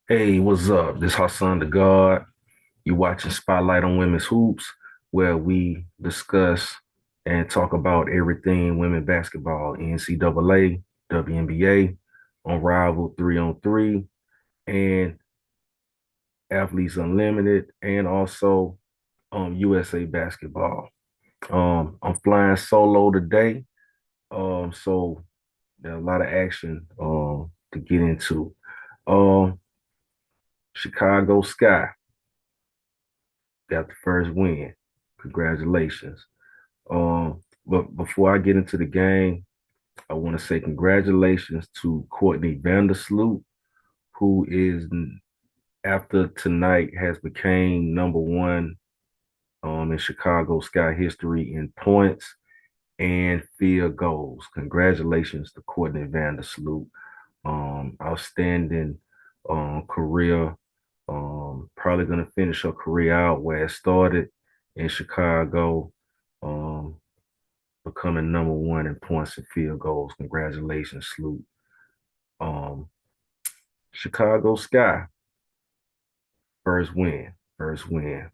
Hey, what's up? This Hassan the God. You watching Spotlight on Women's Hoops, where we discuss and talk about everything women basketball, NCAA, WNBA, Unrivaled 3-on-3, and Athletes Unlimited, and also USA basketball. I'm flying solo today, so there's a lot of action to get into. Um, Chicago Sky got the first win. Congratulations. But before I get into the game, I want to say congratulations to Courtney Vandersloot, who is after tonight has became number one in Chicago Sky history in points and field goals. Congratulations to Courtney Vandersloot. Outstanding career. Probably gonna finish her career out where it started in Chicago. Um, Becoming number one in points and field goals. Congratulations, Sloot. Um, Chicago Sky, first win, first win.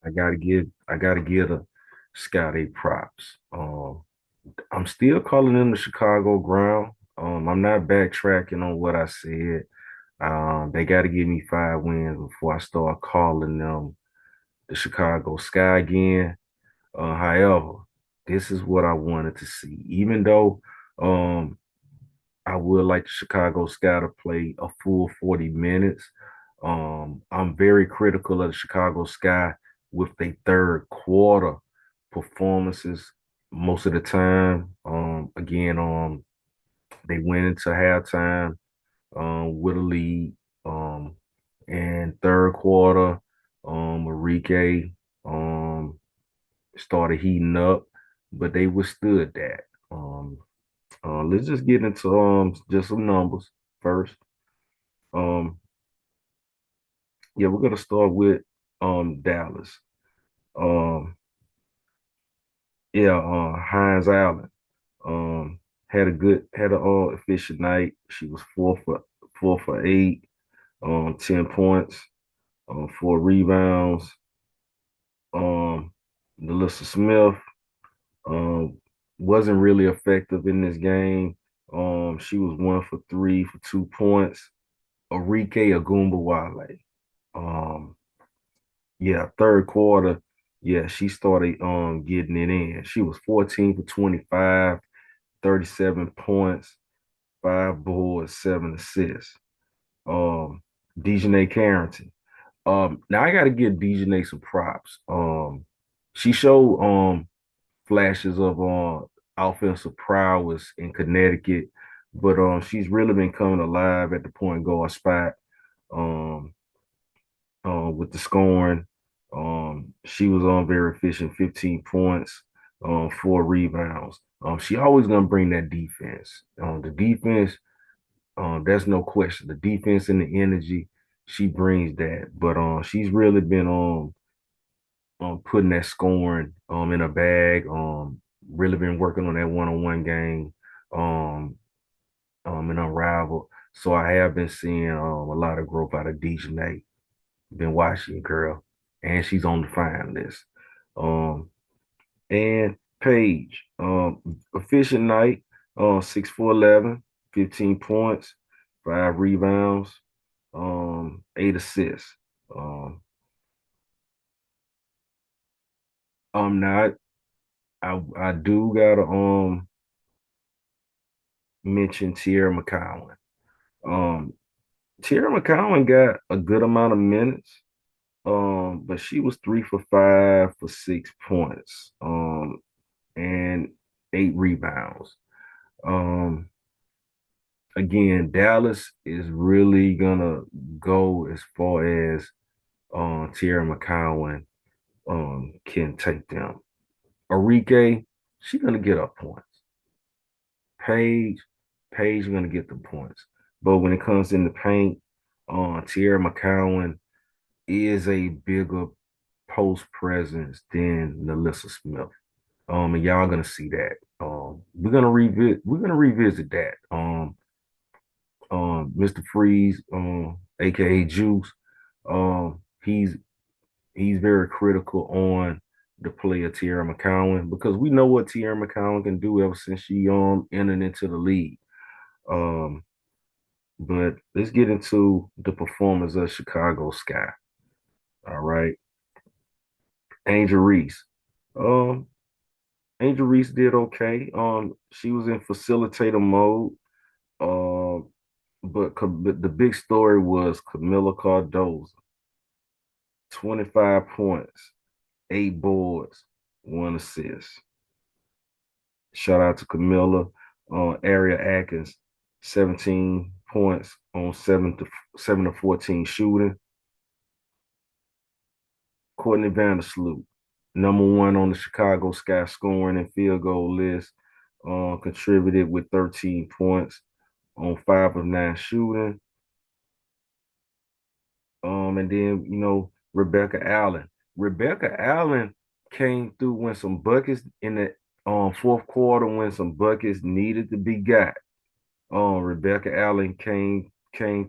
I gotta give the Sky they props. I'm still calling them the Chicago Ground. I'm not backtracking on what I said. They got to give me 5 wins before I start calling them the Chicago Sky again. However, this is what I wanted to see. Even though um, I would like the Chicago Sky to play a full 40 minutes, I'm very critical of the Chicago Sky with their third quarter performances most of the time. They went into halftime with a lead. Um, and third quarter, Enrique started heating up, but they withstood that. Um, let's just get into just some numbers first. Um, yeah, we're gonna start with Dallas. Um, yeah, Hines Allen had a efficient night. She was 4 for 8, 10 points, 4 rebounds. Um, Melissa Smith um wasn't really effective in this game. She was 1 for 3 for 2 points. Arike Agumbawale. Um, yeah, third quarter, yeah, she started getting it in. She was 14 for 25, 37 points, 5 boards, 7 assists. Um, Dejanay Carrington. Now I gotta give Dejanay some props. She showed flashes of offensive prowess in Connecticut, but she's really been coming alive at the point guard spot. Um, with the scoring. She was on very efficient, 15 points, 4 rebounds. She always gonna bring that defense. The defense, that's no question. The defense and the energy, she brings that. But she's really been putting that scoring in a bag. Really been working on that one-on-one game. Um, and unraveled. So I have been seeing a lot of growth out of Dejanay. Been watching, girl, and she's on the fine list. Um, and Paige, efficient night, 6 for 11, 15 points, 5 rebounds, 8 assists. Um, now I do gotta mention Tierra McCowan. Um, Tierra McCowan got a good amount of minutes. But she was 3 for 5 for 6 points. And 8 rebounds. Um, Again, Dallas is really gonna go as far as Tierra McCowan can take them. Arike, she's gonna get up points. Paige, Paige gonna get the points. But when it comes in the paint, Tierra McCowan is a bigger post presence than Melissa Smith. And y'all gonna see that. we're gonna revisit that. Mr. Freeze, aka Juice, he's very critical on the play of Tierra McCowan because we know what Tierra McCowan can do ever since she entered into the league. Um, but let's get into the performance of Chicago Sky. All right, Angel Reese. Um, Angel Reese did okay. She was in facilitator mode. Um, but the big story was Camila Cardoza, 25 points, 8 boards, 1 assist. Shout out to Camilla. Aria Atkins, 17 points on 7 to 14 shooting. Courtney Vandersloot, #1 on the Chicago Sky scoring and field goal list, contributed with 13 points on 5 of 9 shooting. And then Rebecca Allen. Rebecca Allen came through when some buckets in the fourth quarter when some buckets needed to be got. Rebecca Allen came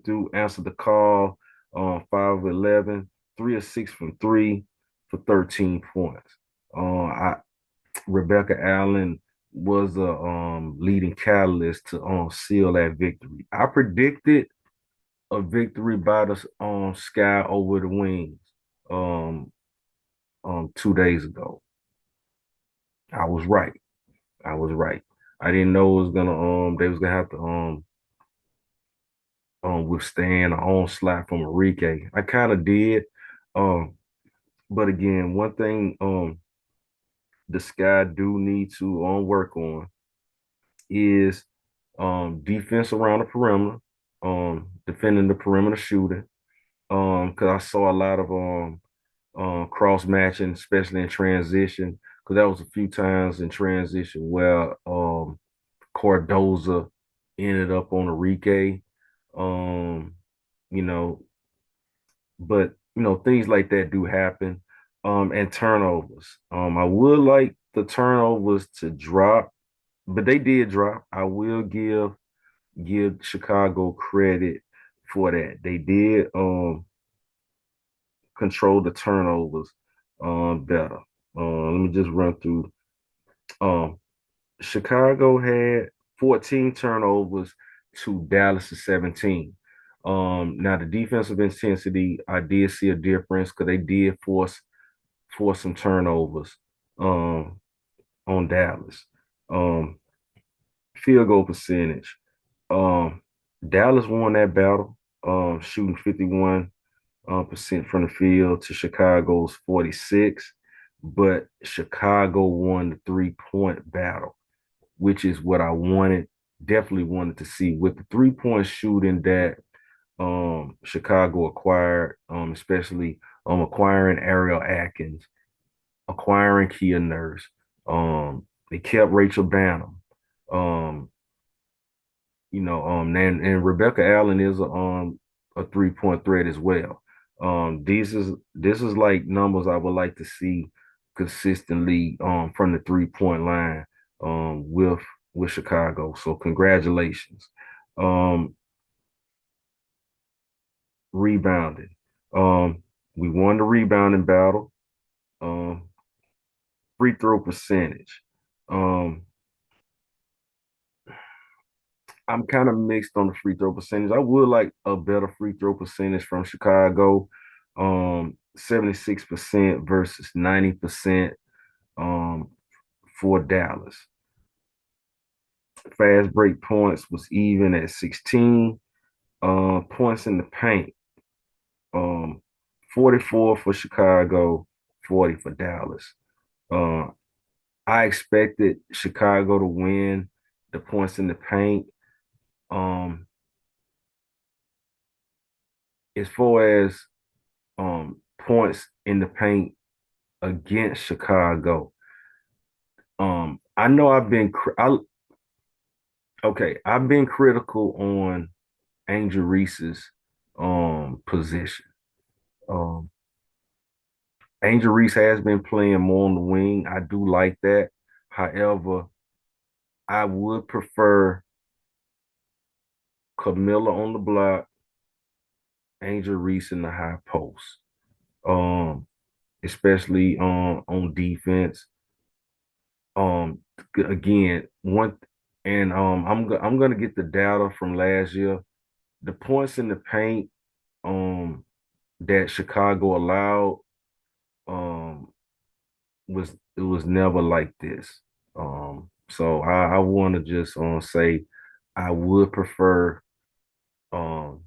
through, answered the call, 5 of 11, 3 of 6 from three for 13 points. Rebecca Allen was a leading catalyst to seal that victory. I predicted a victory by the Sky over the Wings um 2 days ago. I was right. I was right. I didn't know it was gonna they was gonna have to withstand an onslaught from Enrique. I kind of did. Um, but again, one thing the Sky do need to work on is defense around the perimeter, defending the perimeter shooting. Because I saw a lot of cross matching, especially in transition. Because that was a few times in transition where Cardoza ended up on Enrique. Um, you know, but things like that do happen. And turnovers. I would like the turnovers to drop, but they did drop. I will give Chicago credit for that. They did control the turnovers better. Let me just run through. Um, Chicago had 14 turnovers to Dallas' 17. Now the defensive intensity, I did see a difference because they did force some turnovers um, on Dallas. Um, Field goal percentage. Um, Dallas won that battle, shooting 51 percent from the field to Chicago's 46, but Chicago won the 3-point battle, which is what I definitely wanted to see with the 3-point shooting that Chicago acquired, especially acquiring Ariel Atkins, acquiring Kia Nurse. They kept Rachel Banham. Um, and Rebecca Allen is a 3-point threat as well. This is like numbers I would like to see consistently from the 3-point line with Chicago. So congratulations. Um, Rebounding. Um, we won the rebounding battle. Um, Free throw percentage. Um, I'm kind of mixed on the free throw percentage. I would like a better free throw percentage from Chicago. 76% versus 90% um, for Dallas. Fast break points was even at 16. Points in the paint. Um, 44 for Chicago, 40 for Dallas. Uh, I expected Chicago to win the points in the paint. Um, as far as points in the paint against Chicago. I know I've been critical on Angel Reese's position. Um, Angel Reese has been playing more on the wing. I do like that. However, I would prefer Camilla on the block, Angel Reese in the high post. Um, especially on defense. Um, again, one and I'm gonna get the data from last year. The points in the paint that Chicago allowed um it was never like this. So I want to just say I would prefer um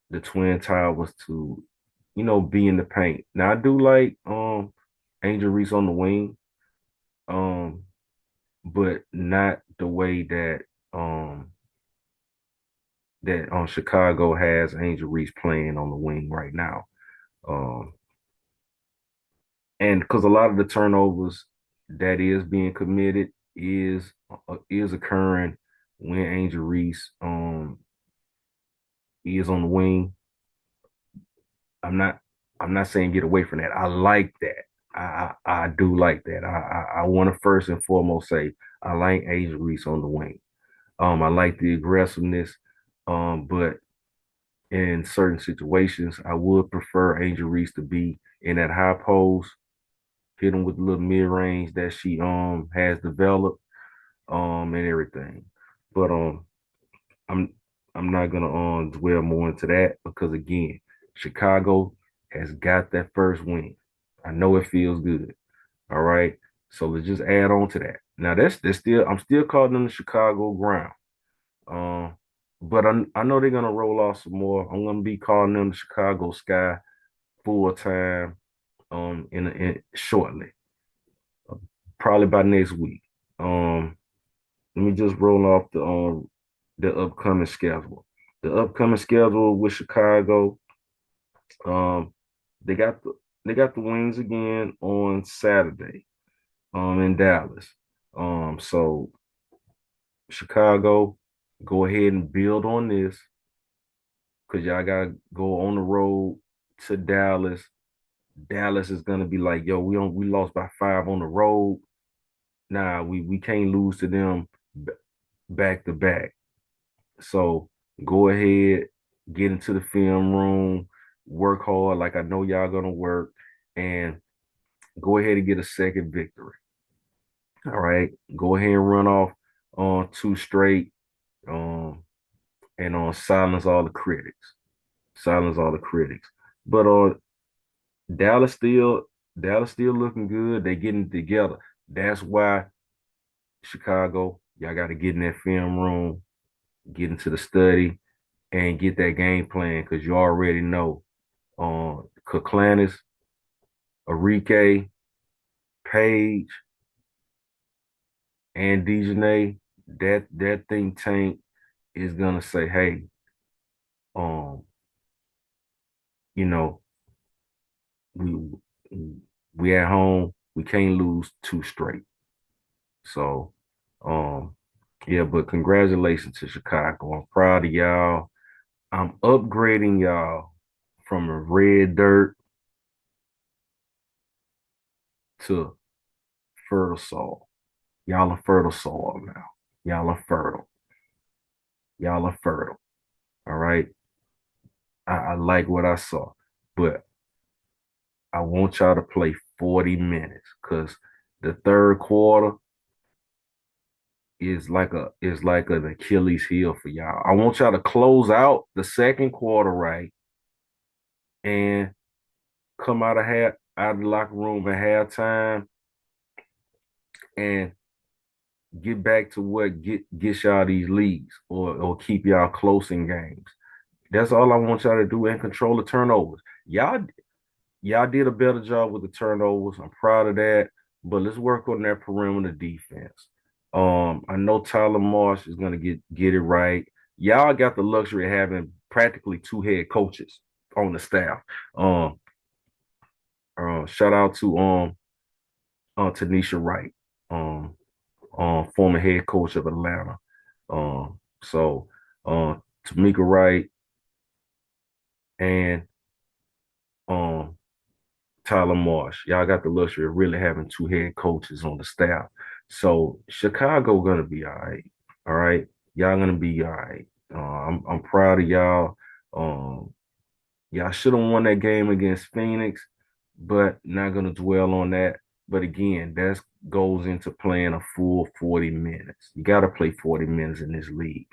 the Twin Towers to be in the paint. Now I do like Angel Reese on the wing, um, but not the way um that Chicago has Angel Reese playing on the wing right now. Um, and because a lot of the turnovers that is being committed is occurring when Angel Reese is on the wing. I'm not I'm not saying get away from that. I like that. I do like that. I want to first and foremost say I like Angel Reese on the wing. I like the aggressiveness, but in certain situations, I would prefer Angel Reese to be in that high post, hitting with the little mid range that she has developed, and everything. But I'm I'm not gonna dwell more into that because again, Chicago has got that first win. I know it feels good. All right. So let's just add on to that. Now that's still I'm still calling them the Chicago ground. Um, but I know they're gonna roll off some more. I'm gonna be calling them the Chicago Sky full time in shortly, probably by next week. Let me just roll off the upcoming schedule. The upcoming schedule with Chicago, um, they got the Wings again on Saturday, in Dallas. So Chicago, go ahead and build on this because y'all gotta go on the road to Dallas. Dallas is gonna be like, yo, we lost by 5 on the road. Nah, we can't lose to them back to back. So go ahead, get into the film room, work hard like I know y'all gonna work, and go ahead and get a second victory. All right, go ahead and run off on 2 straight, um, and silence all the critics. Silence all the critics. But Dallas still Dallas still looking good. They getting together. That's why Chicago, y'all got to get in that film room, get into the study, and get that game plan because you already know Kuklanis, Arike, Page, and Dejanay, that think tank is gonna say, hey, um, you know, we we at home, we can't lose 2 straight. So, um, yeah, but congratulations to Chicago. I'm proud of y'all. I'm upgrading y'all from a red dirt to fertile soil. Y'all are fertile soil now. Y'all are fertile. Y'all are fertile. All right. I like what I saw, but I want y'all to play 40 minutes because the third quarter is like an Achilles heel for y'all. I want y'all to close out the second quarter right and come out of the locker room at halftime and get back to what gets y'all these leads or keep y'all close in games. That's all I want y'all to do and control the turnovers. Y'all did a better job with the turnovers. I'm proud of that. But let's work on that perimeter defense. I know Tyler Marsh is gonna get it right. Y'all got the luxury of having practically 2 head coaches on the staff. Um, Shout out to Tanisha Wright, um, former head coach of Atlanta. So Tamika Wright and um Tyler Marsh. Y'all got the luxury of really having 2 head coaches on the staff. So Chicago gonna be all right. All right. Y'all gonna be all right. I'm proud of y'all. Um, y'all should have won that game against Phoenix, but not gonna dwell on that. But again, that goes into playing a full 40 minutes. You gotta play 40 minutes in this league.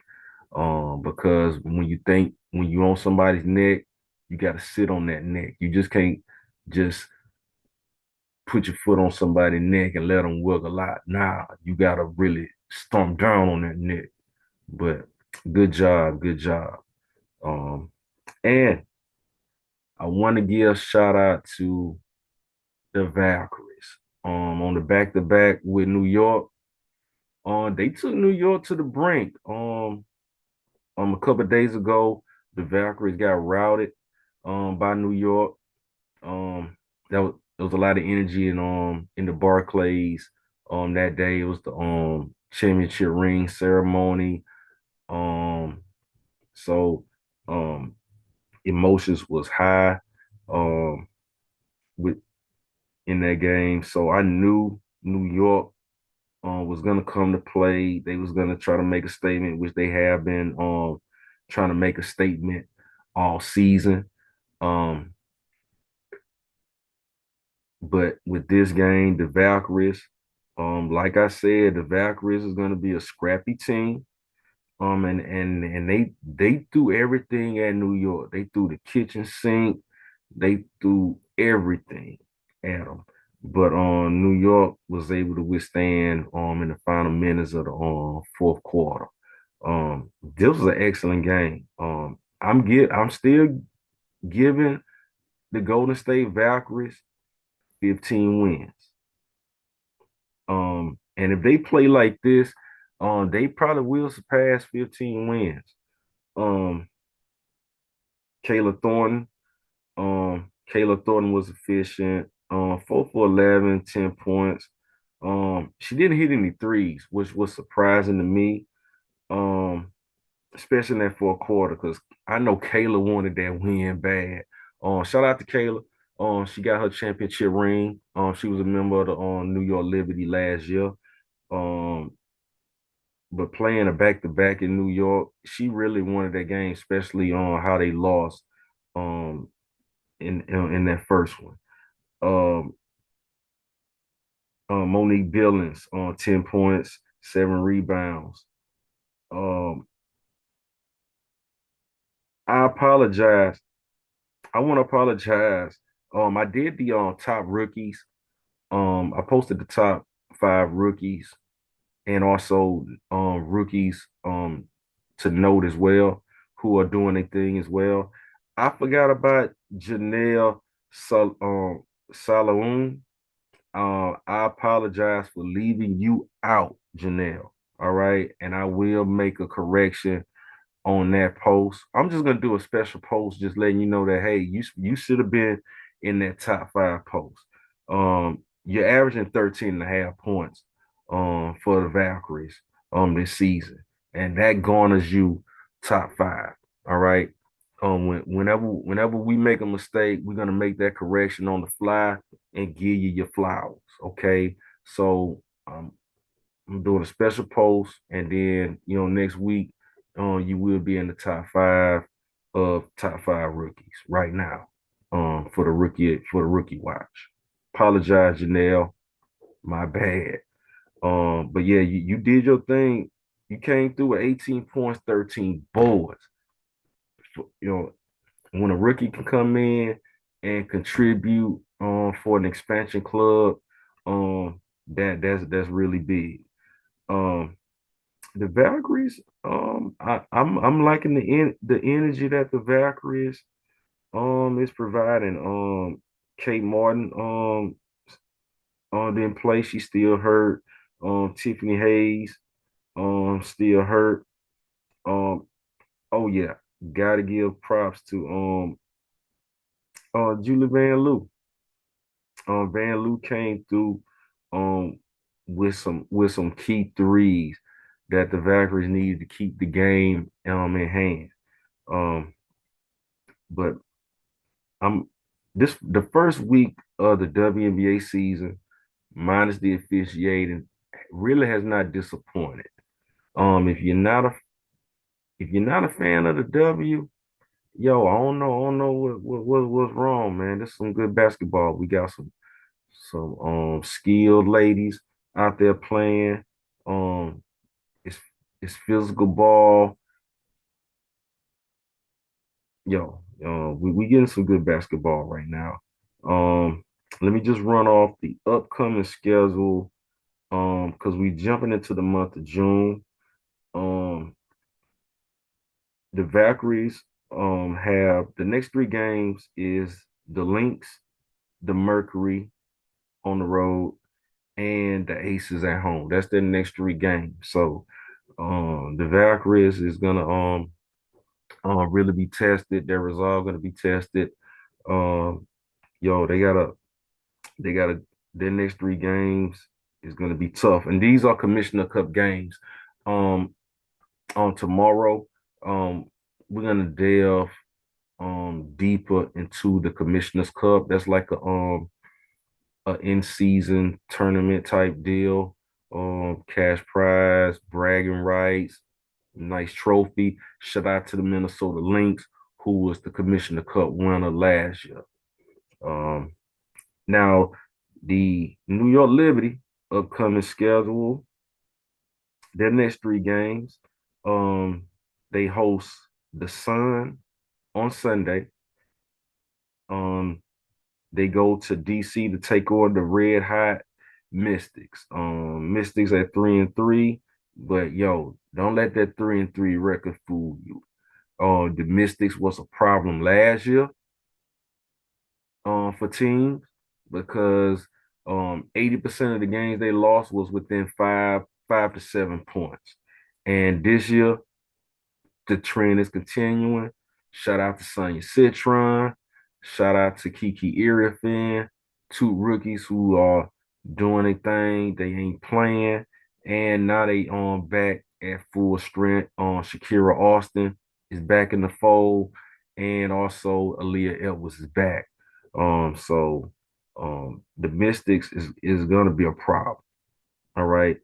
Because when you on somebody's neck, you gotta sit on that neck. You just can't just put your foot on somebody's neck and let them work a lot. Nah, you gotta really stomp down on that neck. But good job, good job. Um, and I want to give a shout out to the Valkyries. On the back to back with New York. They took New York to the brink. A couple of days ago, the Valkyries got routed by New York. Um, there was a lot of energy in the Barclays that day. It was the championship ring ceremony. Um, so um emotions was high um with in that game. So I knew New York was gonna come to play. They was gonna try to make a statement, which they have been trying to make a statement all season. Um, but with this game, the Valkyries, like I said, the Valkyries is gonna be a scrappy team. And they threw everything at New York. They threw the kitchen sink. They threw everything at them. But New York was able to withstand in the final minutes of the fourth quarter. This was an excellent game. I'm still giving the Golden State Valkyries 15 wins. And if they play like this, they probably will surpass 15 wins. Um, Kayla Thornton. Kayla Thornton was efficient. 4 for 11, 10 points. She didn't hit any threes, which was surprising to me. Um, Especially in that fourth quarter, because I know Kayla wanted that win bad. Shout out to Kayla. She got her championship ring. She was a member of the New York Liberty last year. Um, but playing a back to back in New York, she really wanted that game, especially on how they lost. Um, in that first one. Um, Monique Billings on 10 points, 7 rebounds. Um, I apologize. I want to apologize. I did the top rookies. I posted the top 5 rookies and also rookies to note as well who are doing a thing as well. I forgot about Janelle Salaun. I apologize for leaving you out, Janelle. All right. And I will make a correction on that post. I'm just gonna do a special post, just letting you know that hey, you should have been in that top 5 post. You're averaging 13 and a half points for the Valkyries this season, and that garners you top 5. All right. Whenever we make a mistake, we're gonna make that correction on the fly and give you your flowers. Okay. So I'm doing a special post, and then next week, you will be in the top 5 rookies right now, for the rookie watch. Apologize, Janelle, my bad. But yeah, you did your thing. You came through with 18 points, 13 boards. You know, when a rookie can come in and contribute for an expansion club, that's really big. Um, the Valkyries, I'm liking the energy that the Valkyries is providing. Kate Martin didn't play, she's still hurt. Tiffany Hayes still hurt. Um oh yeah, gotta give props to Julie Van Loo. Van Loo came through um with some key threes that the Valkyries needed to keep the game in hand. Um, but I'm the first week of the WNBA season, minus the officiating. really has not disappointed. If you're not a fan of the W, yo, I don't know what's wrong, man. This is some good basketball. We got some skilled ladies out there playing. Um, it's physical ball. Yo, we getting some good basketball right now. Um, Let me just run off the upcoming schedule. Because we jumping into the month of June. Um, the Valkyries have the next three games is the Lynx, the Mercury on the road, and the Aces at home. That's their next three games. So the Valkyries is gonna really be tested. Their resolve gonna be tested. Um, yo, they gotta their next three games is gonna be tough. And these are Commissioner Cup games. Um, on tomorrow, um, we're gonna delve deeper into the Commissioner's Cup. That's like a in-season tournament type deal. Cash prize, bragging rights, nice trophy. Shout out to the Minnesota Lynx, who was the Commissioner Cup winner last year. Um, Now the New York Liberty upcoming schedule, their next three games, um, they host the Sun on Sunday. Um, they go to DC to take on the Red Hot Mystics. Mystics at 3-3, but yo, don't let that 3-3 record fool you. The Mystics was a problem last year for teams because 80% of the games they lost was within 5 to 7 points. And this year the trend is continuing. Shout out to Sonya Citron. Shout out to Kiki Iriafin, two rookies who are doing a thing. They ain't playing, and now they on back at full strength. Shakira Austin is back in the fold, and also Aaliyah Edwards is back. The Mystics is gonna be a problem. All right.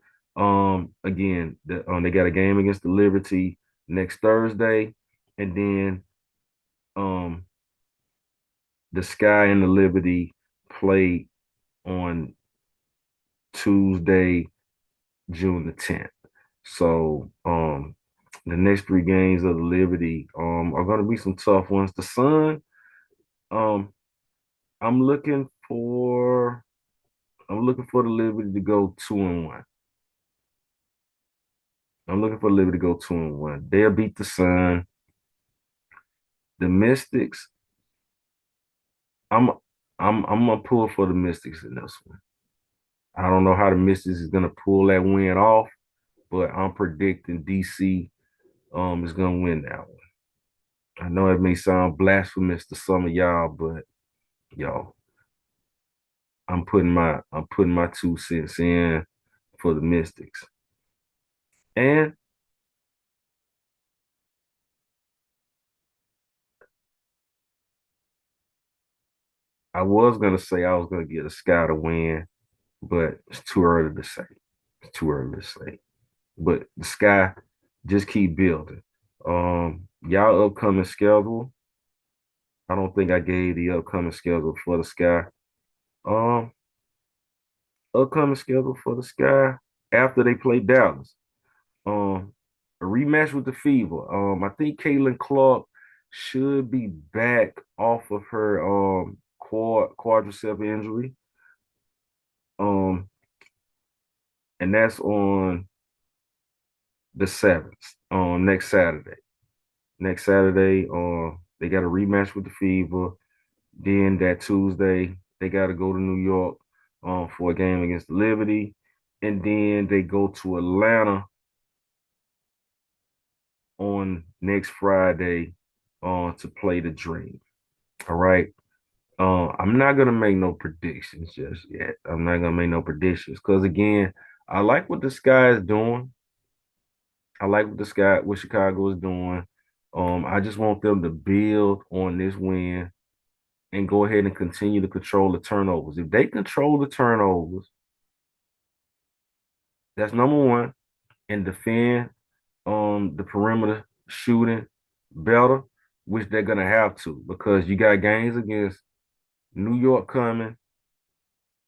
Again, they got a game against the Liberty next Thursday, and then um the Sky and the Liberty play on Tuesday, June the 10th. So the next three games of the Liberty are gonna be some tough ones. The Sun, um, I'm looking for the Liberty to go 2-1. I'm looking for Liberty to go 2-1. They'll beat the Sun. The Mystics, I'm I'm gonna pull for the Mystics in this one. I don't know how the Mystics is gonna pull that win off, but I'm predicting DC is gonna win that one. I know it may sound blasphemous to some of y'all, but y'all, I'm putting my 2 cents in for the Mystics. And I was gonna say I was gonna get a Sky to win, but it's too early to say. It's too early to say. But the Sky just keep building. Y'all upcoming schedule. I don't think I gave the upcoming schedule for the Sky. Um, Upcoming schedule for the Sky after they play Dallas. A rematch with the Fever. I think Caitlin Clark should be back off of her quadricep injury. Um, and that's on the 7th, next Saturday. Next Saturday, they got a rematch with the Fever. Then that Tuesday, they got to go to New York for a game against the Liberty. And then they go to Atlanta on next Friday to play the Dream. All right. I'm not gonna make no predictions just yet. I'm not gonna make no predictions because again, I like what the Sky is doing. I like what Chicago is doing. I just want them to build on this win and go ahead and continue to control the turnovers. If they control the turnovers, That's number one. And defend the perimeter shooting better, which they're gonna have to because you got games against New York coming,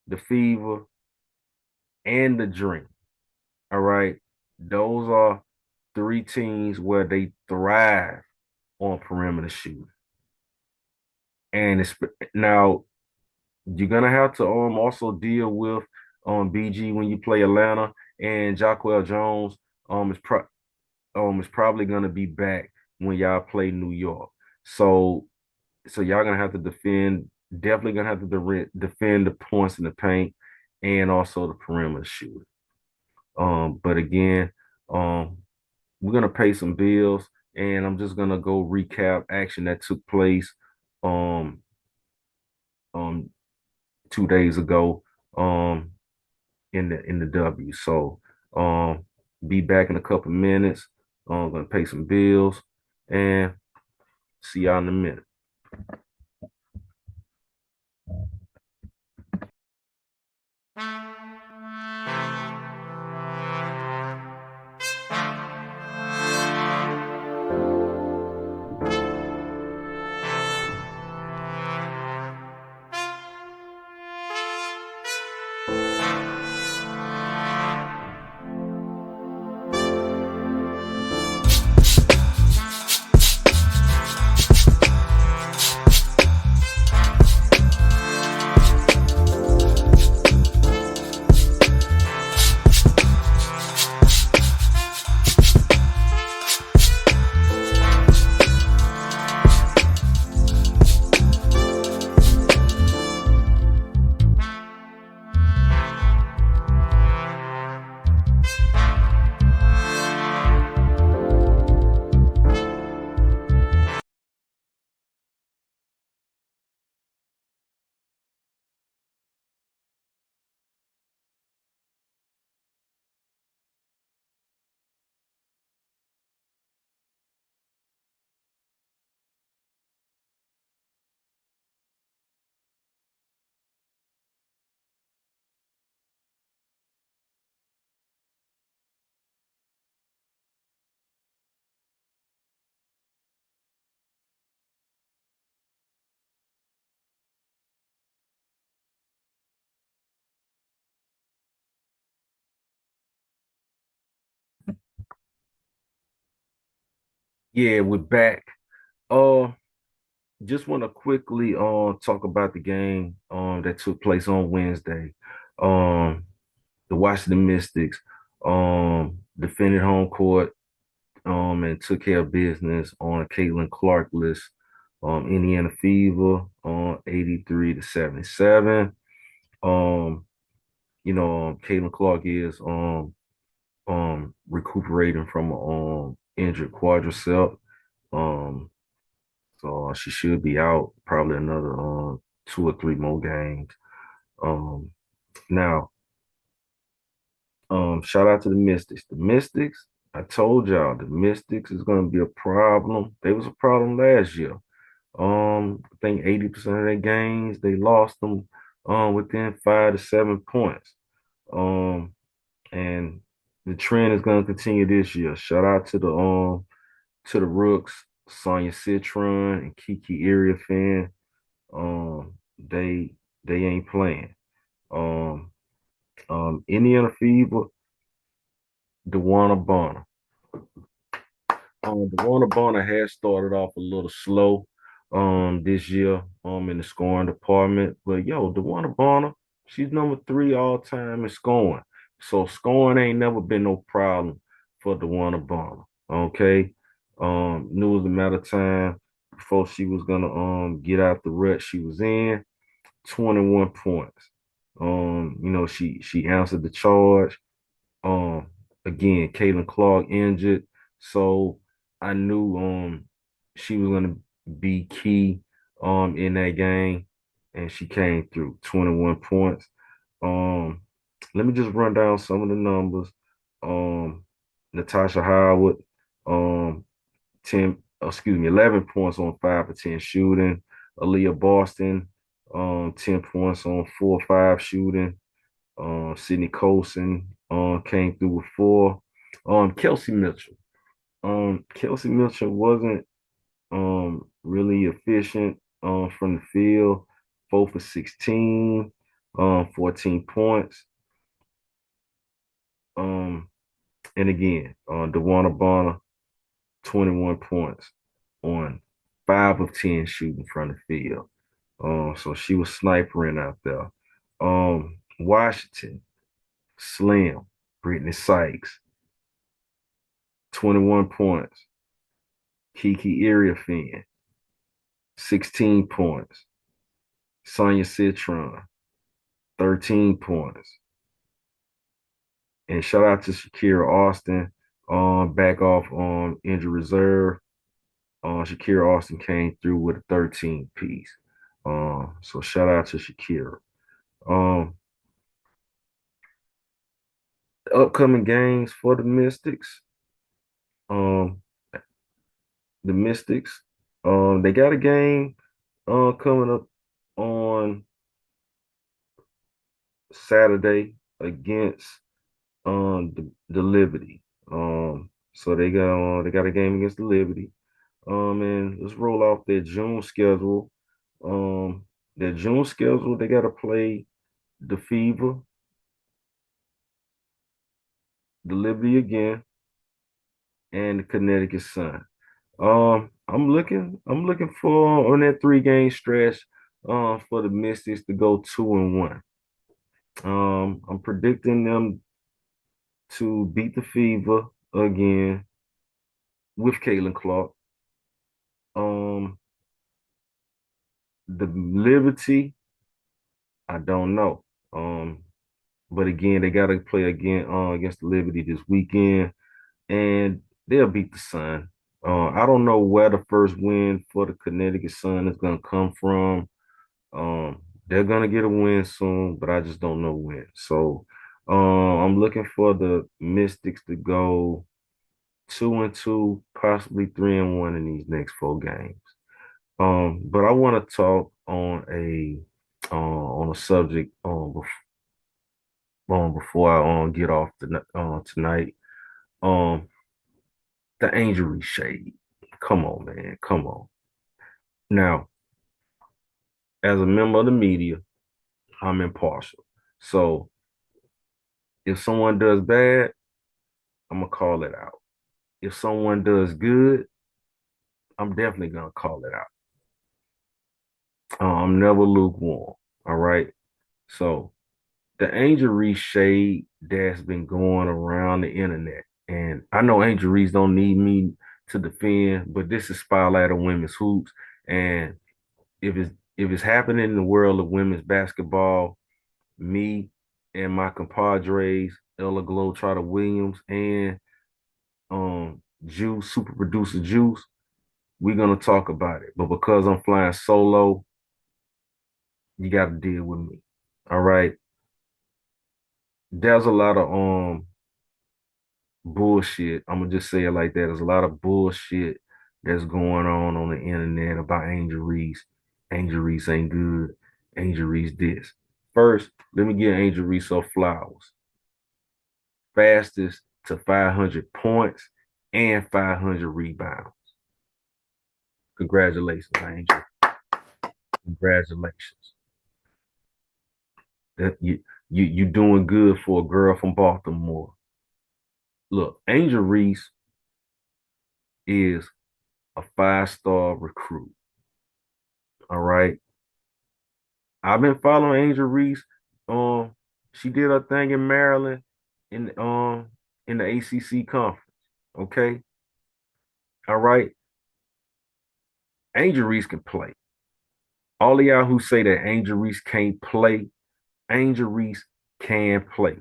the Fever, and the Dream. All right. Those are three teams where they thrive on perimeter shooting. And it's now you're gonna have to also deal with BG when you play Atlanta and Jacquel Jones is probably gonna be back when y'all play New York. So y'all gonna have to defend, definitely gonna have to defend the points in the paint and also the perimeter shooting. But again, um, we're gonna pay some bills, and I'm just gonna go recap action that took place um um 2 days ago in the W. So be back in a couple minutes. I'm gonna pay some bills and see y'all in a minute. Yeah, we're back. Uh, just want to quickly talk about the game that took place on Wednesday. Um, the Washington Mystics defended home court and took care of business on a Caitlin Clarkless Indiana Fever on 83-77. Um, Caitlin Clark is recuperating from an injured quadricep. Um, so she should be out probably another 2 or 3 more games. Um, now, shout out to the Mystics. The Mystics, I told y'all, the Mystics is going to be a problem. They was a problem last year. I think 80% of their games they lost them within 5 to 7 points. Um, and the trend is going to continue this year. Shout out to the Rooks, Sonya Citron and Kiki Area fan. Um, they they ain't playing. Um, Indiana Fever, DeWanna Bonner. DeWanna Bonner has started off a little slow this year in the scoring department. But yo, DeWanna Bonner, she's number 3 all time in scoring. So scoring ain't never been no problem for DeWanna Bonner. Okay. Knew it was a matter of time before she was gonna get out the rut she was in. 21 points. She answered the charge. Um, Again, Caitlin Clark injured, so I knew she was gonna be key in that game, and she came through 21 points. Um, Let me just run down some of the numbers. Um, Natasha Howard, um, 11 points on 5 for 10 shooting. Aaliyah Boston, 10 points on 4 or 5 shooting. Sydney Colson came through with 4. Kelsey Mitchell. Kelsey Mitchell wasn't really efficient from the field. 4 for 16, 14 points. Um, and again, DeWanna Bonner, 21 points on 5 of 10 shooting from the field. So she was snipering out there. Washington, Slim, Brittany Sykes, 21 points. Kiki Iriafin, 16 points. Sonia Citron, 13 points. And shout out to Shakira Austin, back off on injury reserve. Shakira Austin came through with a 13 piece. So shout out to Shakira. Um, Upcoming games for the Mystics. Um, the Mystics, they got a game coming up on Saturday against the Liberty. So they got a game against the Liberty. And let's roll off their June schedule. Um, their June schedule, they got to play the Fever, the Liberty again, and the Connecticut Sun. I'm looking for on that 3-game stretch, for the Mystics to go 2-1. I'm predicting them to beat the Fever again with Caitlin Clark. Um, the Liberty, I don't know. But again, they got to play again against the Liberty this weekend, and they'll beat the Sun. I don't know where the first win for the Connecticut Sun is going to come from. They're going to get a win soon, but I just don't know when. So, I'm looking for the Mystics to go 2-2, possibly 3-1 in these next 4 games. But I want to talk on a subject before I get off tonight. Um, the Angel Reese shade. Come on, man. Come on. Now, as a member of the media, I'm impartial. So if someone does bad, I'm gonna call it out. If someone does good, I'm definitely gonna call it out. I'm never lukewarm. All right. So the Angel Reese shade that's been going around the internet, and I know Angel Reese don't need me to defend, but this is Spotlight of Women's Hoops, and if it's happening in the world of women's basketball, me and my compadres, Ella Globetrotter Williams and Juice, super producer Juice, we're gonna talk about it. But because I'm flying solo, you gotta deal with me. All right. There's a lot of bullshit. I'm gonna just say it like that. There's a lot of bullshit that's going on the internet about Angel Reese. Angel Reese ain't good. Angel Reese this. First, let me give Angel Reese her flowers. Fastest to 500 points and 500 rebounds. Congratulations, Angel. Congratulations. You doing good for a girl from Baltimore. Look, Angel Reese is a 5-star recruit. All right. I've been following Angel Reese. She did her thing in Maryland in the ACC conference. Okay. All right. Angel Reese can play. All of y'all who say that Angel Reese can't play, Angel Reese can play.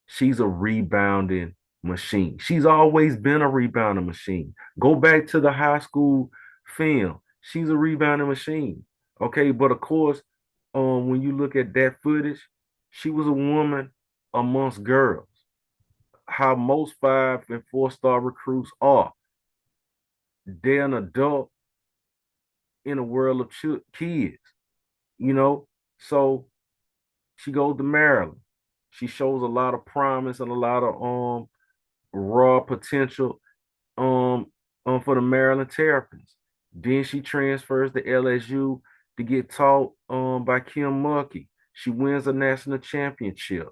She's a rebounding machine. She's always been a rebounding machine. Go back to the high school film. She's a rebounding machine. Okay, but of course, when you look at that footage, she was a woman amongst girls. How most 5 and 4-star recruits are. They're an adult in a world of kids, you know. So she goes to Maryland. She shows a lot of promise and a lot of raw potential um, for the Maryland Terrapins. Then she transfers to LSU to get taught by Kim Mulkey. She wins a national championship.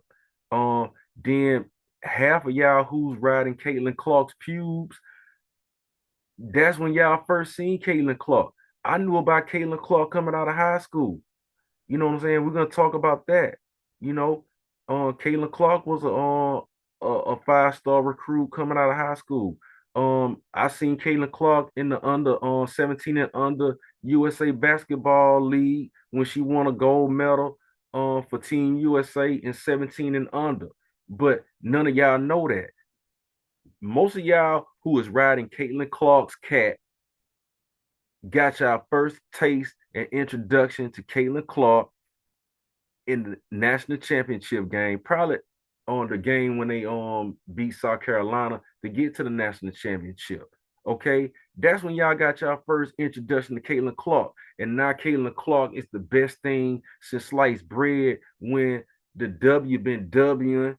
Um, then half of y'all who's riding Caitlin Clark's pubes, that's when y'all first seen Caitlin Clark. I knew about Caitlin Clark coming out of high school. You know what I'm saying? We're gonna talk about that. You know, Caitlin Clark was a 5-star recruit coming out of high school. I seen Caitlin Clark in the under 17 and under USA Basketball League when she won a gold medal for Team USA in 17 and under. But none of y'all know that. Most of y'all who is riding Caitlin Clark's cat got y'all first taste and introduction to Caitlin Clark in the national championship game, probably on the game when they beat South Carolina to get to the national championship. Okay, that's when y'all got y'all first introduction to Caitlin Clark, and now Caitlin Clark is the best thing since sliced bread. When the W been Wing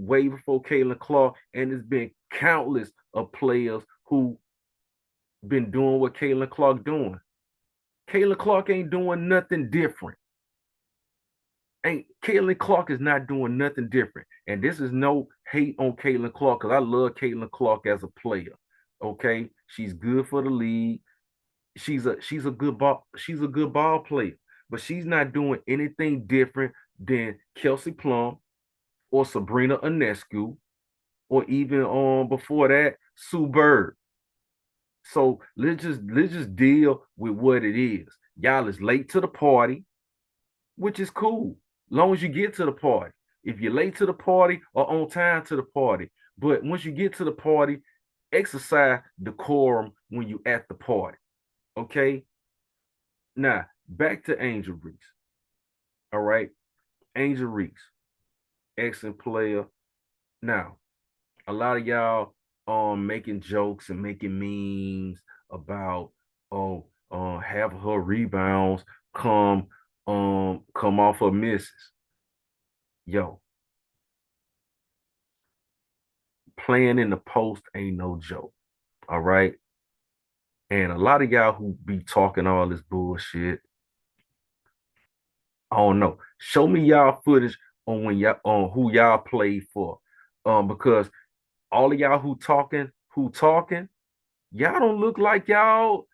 way before Caitlin Clark, and there's been countless of players who been doing what Caitlin Clark doing. Caitlin Clark ain't doing nothing different. Ain't Caitlin Clark is not doing nothing different. And this is no hate on Caitlin Clark because I love Caitlin Clark as a player. Okay, she's good for the league. She's a good ball player, but she's not doing anything different than Kelsey Plum or Sabrina Ionescu or even before that Sue Bird. So let's just deal with what it is. Y'all is late to the party, which is cool, long as you get to the party. If you're late to the party or on time to the party, but once you get to the party, exercise decorum when you at the party. Okay. Now back to Angel Reese. All right, Angel Reese, excellent player. Now a lot of y'all making jokes and making memes about oh have her rebounds come come off of misses. Yo, playing in the post ain't no joke. All right. And a lot of y'all who be talking all this bullshit, I don't know. Show me y'all footage on when y'all on who y'all played for. Because all of y'all who talking, y'all don't look like y'all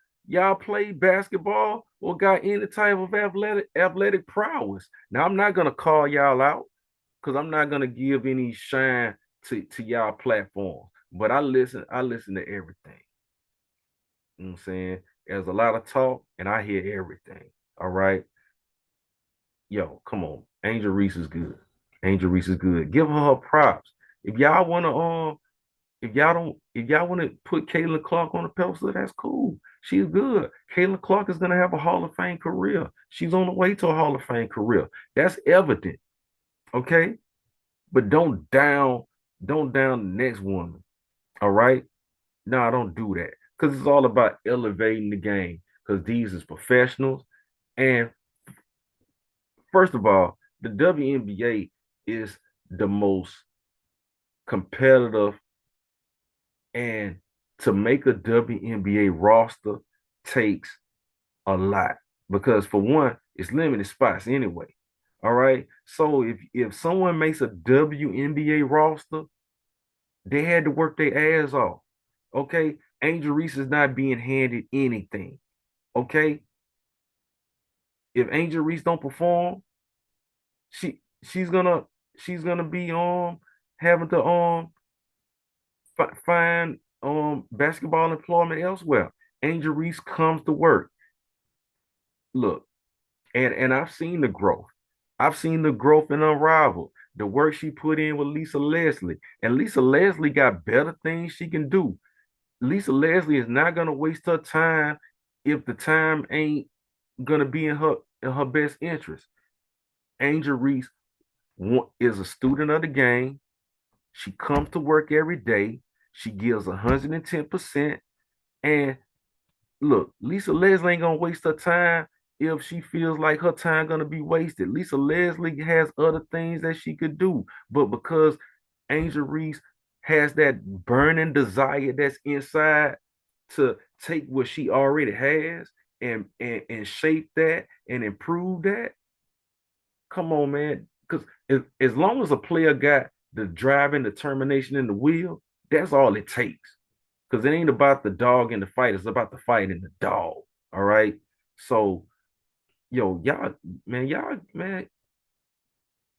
play basketball or got any type of athletic prowess. Now I'm not gonna call y'all out because I'm not gonna give any shine to y'all platform. But I listen to everything. You know what I'm saying? There's a lot of talk and I hear everything. All right. Yo, come on. Angel Reese is good. Angel Reese is good. Give her props. If y'all wanna if y'all want to put Caitlin Clark on the pedestal, that's cool. She's good. Caitlin Clark is gonna have a Hall of Fame career. She's on the way to a Hall of Fame career. That's evident. Okay. But don't down the next woman. All right. No, I don't do that. Because it's all about elevating the game. Because these is professionals. And first of all, the WNBA is the most competitive, and to make a WNBA roster takes a lot because for one, it's limited spots anyway. All right. So if someone makes a WNBA roster, they had to work their ass off. Okay. Angel Reese is not being handed anything. Okay. If Angel Reese don't perform, she's gonna be having to find basketball employment elsewhere. Angel Reese comes to work. Look, and I've seen the growth. I've seen the growth in Unrivaled. The work she put in with Lisa Leslie. And Lisa Leslie got better things she can do. Lisa Leslie is not gonna waste her time if the time ain't gonna be in her best interest. Angel Reese is a student of the game. She comes to work every day. She gives 110%. And look, Lisa Leslie ain't gonna waste her time if she feels like her time gonna be wasted. Lisa Leslie has other things that she could do, but because Angel Reese has that burning desire that's inside to take what she already has and shape that and improve that. Come on, man. Because as long as a player got the driving determination in the wheel, that's all it takes. Because it ain't about the dog in the fight, it's about the fight in the dog. All right. So, yo, man,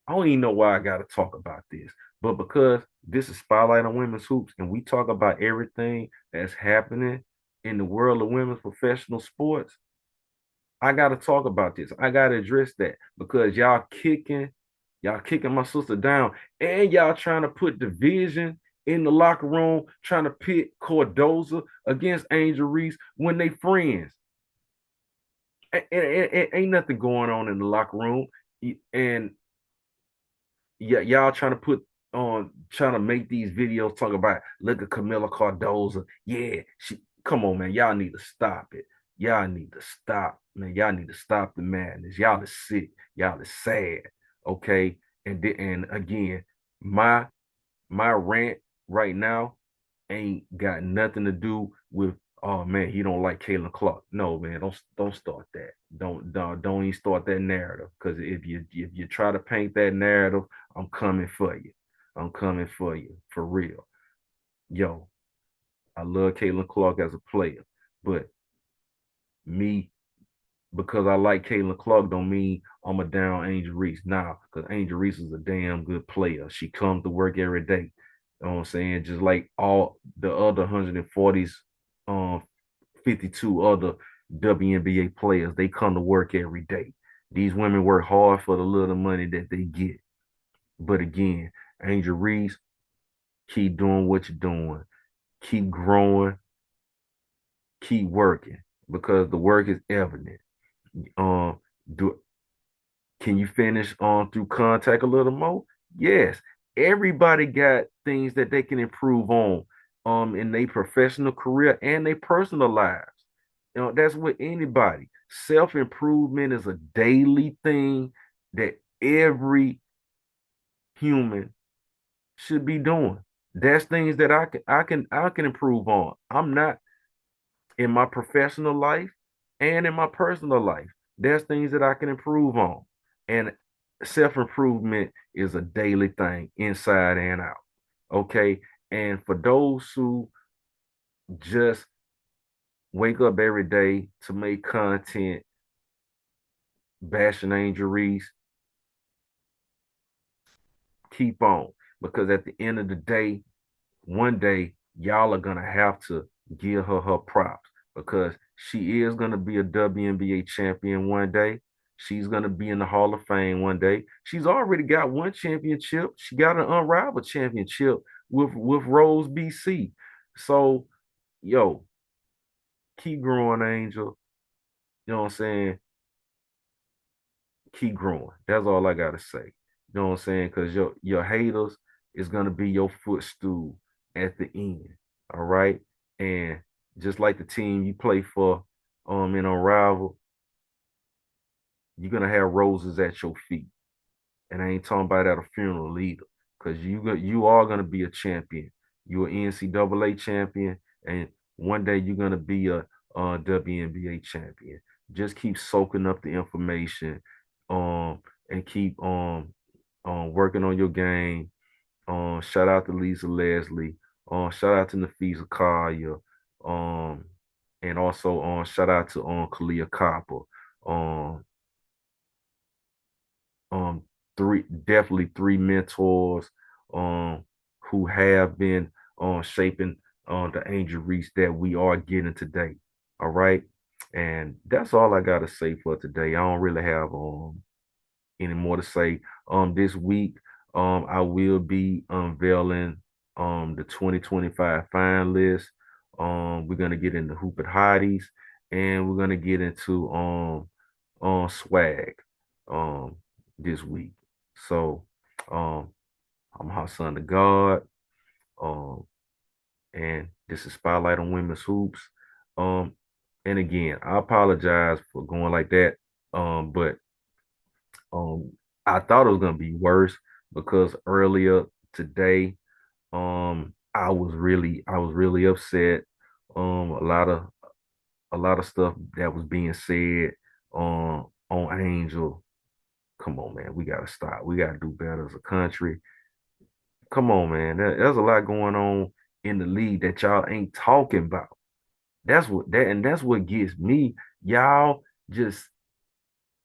I don't even know why I gotta talk about this. But because this is Spotlight on Women's Hoops, and we talk about everything that's happening in the world of women's professional sports, I gotta talk about this. I gotta address that because y'all kicking my sister down, and y'all trying to put division in the locker room, trying to pit Cordoza against Angel Reese when they friends. And ain't nothing going on in the locker room, and yeah, y'all trying to put on trying to make these videos talk about look at Camilla Cardoza. Yeah, she come on, man. Y'all need to stop it. Y'all need to stop, man. Y'all need to stop the madness. Y'all is sick. Y'all is sad. Okay. And again, my my rant right now ain't got nothing to do with oh man, he don't like Caitlin Clark. No, man, don't start that. Don't even start that narrative. Because if you try to paint that narrative, I'm coming for you. I'm coming for you for real. Yo, I love Caitlin Clark as a player, but me because I like Caitlin Clark don't mean I'm a down Angel Reese. Nah, because Angel Reese is a damn good player. She comes to work every day. You know what I'm saying? Just like all the other 140s, 52 other WNBA players, they come to work every day. These women work hard for the little money that they get. But again, Angel Reese, keep doing what you're doing. Keep growing, keep working because the work is evident. Um, do Can you finish on through contact a little more? Yes. Everybody got things that they can improve on in their professional career and their personal lives. That's with anybody. Self-improvement is a daily thing that every human should be doing. That's things that I can improve on. I'm not in my professional life and in my personal life. There's things that I can improve on. And self-improvement is a daily thing, inside and out. Okay. And for those who just wake up every day to make content bashing Angel Reese, keep on. Because at the end of the day, one day y'all are gonna have to give her props because she is gonna be a WNBA champion one day. She's gonna be in the Hall of Fame one day. She's already got one championship. She got an unrivaled championship with Rose BC. So, yo, keep growing, Angel. You know what I'm saying? Keep growing. That's all I gotta say. You know what I'm saying? Because your haters is gonna be your footstool at the end. All right. And just like the team you play for in Unrivaled, you're gonna have roses at your feet. And I ain't talking about at a funeral either. Because you are gonna be a champion. You're an NCAA champion, and one day you're gonna be a WNBA champion. Just keep soaking up the information, and keep working on your game. Shout out to Lisa Leslie. Shout out to Nafisa Collier. Um, and also shout out to Kalia Copper. Um, um, three mentors um who have been shaping the Angel Reese that we are getting today. All right. And that's all I gotta say for today. I don't really have any more to say. This week, I will be unveiling the 2025 finalists. We're gonna get into Hooped Hotties, and we're gonna get into on swag um this week. So um I'm Hot Son of God. Um and this is Spotlight on Women's Hoops. Um and again, I apologize for going like that. But um I thought it was gonna be worse because earlier today, I was really upset. A lot of stuff that was being said on Angel. Come on, man, we gotta stop. We gotta do better as a country. Come on, man. There's a lot going on in the league that y'all ain't talking about. That's what gets me. Y'all just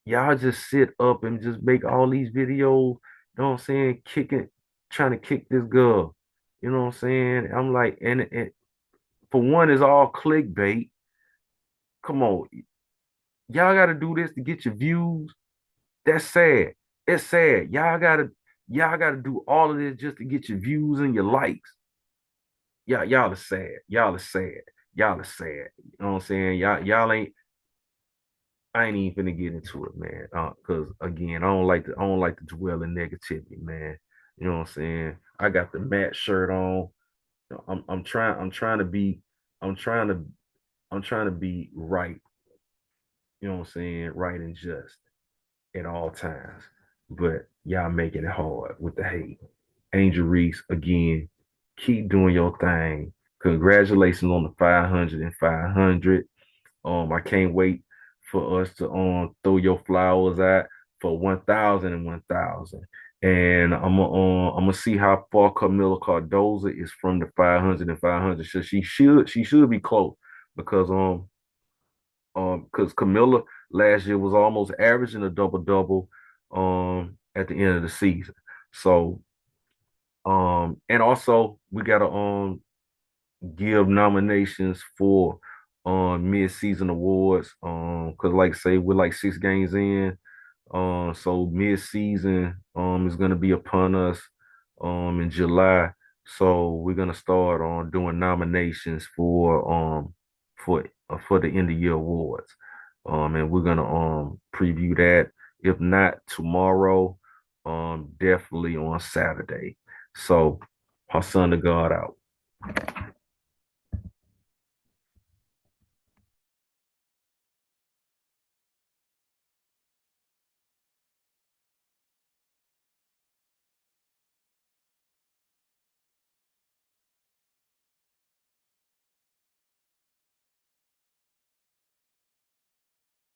y'all just sit up and just make all these videos, you know what I'm saying, kicking, trying to kick this girl. You know what I'm saying? I'm like, and for one, it's all clickbait. Come on, y'all gotta do this to get your views. That's sad. It's sad. Y'all gotta do all of this just to get your views and your likes. Y'all are sad. Y'all are sad. Y'all are sad. You know what I'm saying? Y'all ain't I ain't even finna get into it, man. Cause again, I don't like to dwell in negativity, man. You know what I'm saying? I got the matte shirt on. I'm trying to be I'm trying to I'm trying to be right, you know what I'm saying, right and just at all times. But y'all making it hard with the hate. Angel Reese, again, keep doing your thing. Congratulations on the 500 and 500. I can't wait for us to throw your flowers out for 1,000 and 1,000. And I'm gonna see how far Camila Cardoza is from the 500 and 500. So she should be close because Camilla last year was almost averaging a double double at the end of the season. So and also we gotta give nominations for mid-season awards. Because like say we're like 6 games in. So mid-season is gonna be upon us in July. So we're gonna start on doing nominations for the end of year awards. And we're gonna preview that. If not tomorrow, definitely on Saturday. So, our son of God out.